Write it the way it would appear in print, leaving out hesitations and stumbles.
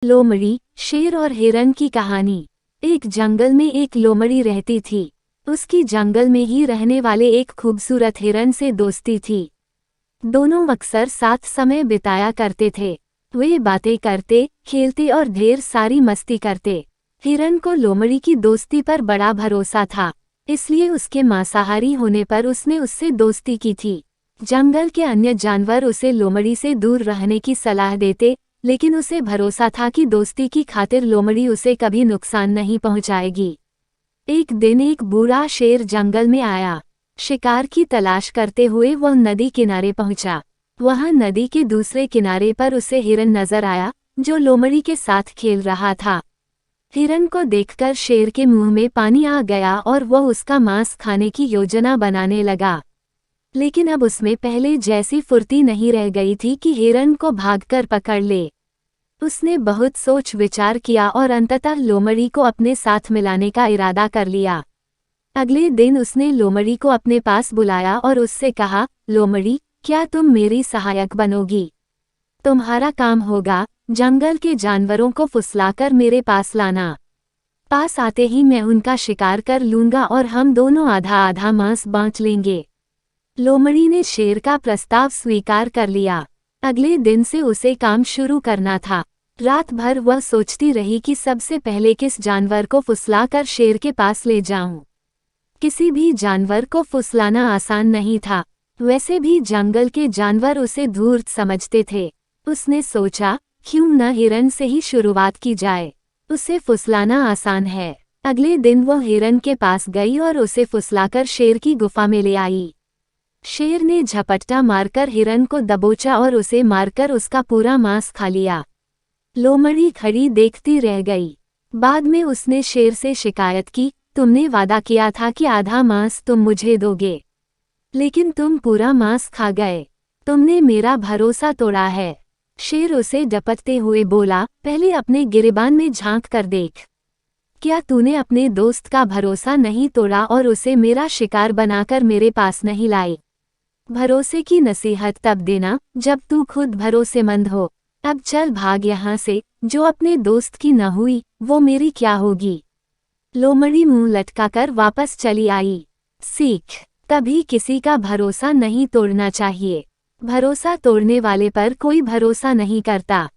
लोमड़ी, शेर और हिरन की कहानी। एक जंगल में एक लोमड़ी रहती थी। उसकी जंगल में ही रहने वाले एक खूबसूरत हिरन से दोस्ती थी। दोनों अक्सर साथ समय बिताया करते थे। वे बातें करते, खेलते और ढेर सारी मस्ती करते। हिरन को लोमड़ी की दोस्ती पर बड़ा भरोसा था, इसलिए उसके मांसाहारी होने पर उसने उससे दोस्ती की थी। जंगल के अन्य जानवर उसे लोमड़ी से दूर रहने की सलाह देते, लेकिन उसे भरोसा था कि दोस्ती की खातिर लोमड़ी उसे कभी नुकसान नहीं पहुंचाएगी। एक दिन एक बूढ़ा शेर जंगल में आया। शिकार की तलाश करते हुए वह नदी किनारे पहुंचा। वहां नदी के दूसरे किनारे पर उसे हिरन नजर आया, जो लोमड़ी के साथ खेल रहा था। हिरन को देखकर शेर के मुंह में पानी आ गया और वह उसका मांस खाने की योजना बनाने लगा। लेकिन अब उसमें पहले जैसी फुर्ती नहीं रह गई थी कि हिरन को भागकर पकड़ ले। उसने बहुत सोच विचार किया और अंततः लोमड़ी को अपने साथ मिलाने का इरादा कर लिया। अगले दिन उसने लोमड़ी को अपने पास बुलाया और उससे कहा, लोमड़ी, क्या तुम मेरी सहायक बनोगी? तुम्हारा काम होगा जंगल के जानवरों को फुसलाकर मेरे पास लाना। पास आते ही मैं उनका शिकार कर लूंगा और हम दोनों आधा आधा मांस बांट लेंगे। लोमड़ी ने शेर का प्रस्ताव स्वीकार कर लिया। अगले दिन से उसे काम शुरू करना था। रात भर वह सोचती रही कि सबसे पहले किस जानवर को फुसलाकर शेर के पास ले जाऊं। किसी भी जानवर को फुसलाना आसान नहीं था। वैसे भी जंगल के जानवर उसे धूर्त समझते थे। उसने सोचा, क्यों न हिरन से ही शुरुआत की जाए। उसे फुसलाना आसान है। अगले दिन वह हिरन के पास गई और उसे फुसलाकर शेर की गुफा में ले आई। शेर ने झपट्टा मारकर हिरन को दबोचा और उसे मारकर उसका पूरा मांस खा लिया। लोमड़ी खड़ी देखती रह गई। बाद में उसने शेर से शिकायत की, तुमने वादा किया था कि आधा मांस तुम मुझे दोगे, लेकिन तुम पूरा मांस खा गए। तुमने मेरा भरोसा तोड़ा है। शेर उसे डपटते हुए बोला, पहले अपने गिरेबान में झांक कर देख। क्या तूने अपने दोस्त का भरोसा नहीं तोड़ा और उसे मेरा शिकार बनाकर मेरे पास नहीं लाई? भरोसे की नसीहत तब देना जब तू खुद भरोसेमंद हो। अब चल भाग यहाँ से, जो अपने दोस्त की न हुई वो मेरी क्या होगी। लोमड़ी मुंह लटकाकर वापस चली आई। सीख, कभी किसी का भरोसा नहीं तोड़ना चाहिए। भरोसा तोड़ने वाले पर कोई भरोसा नहीं करता।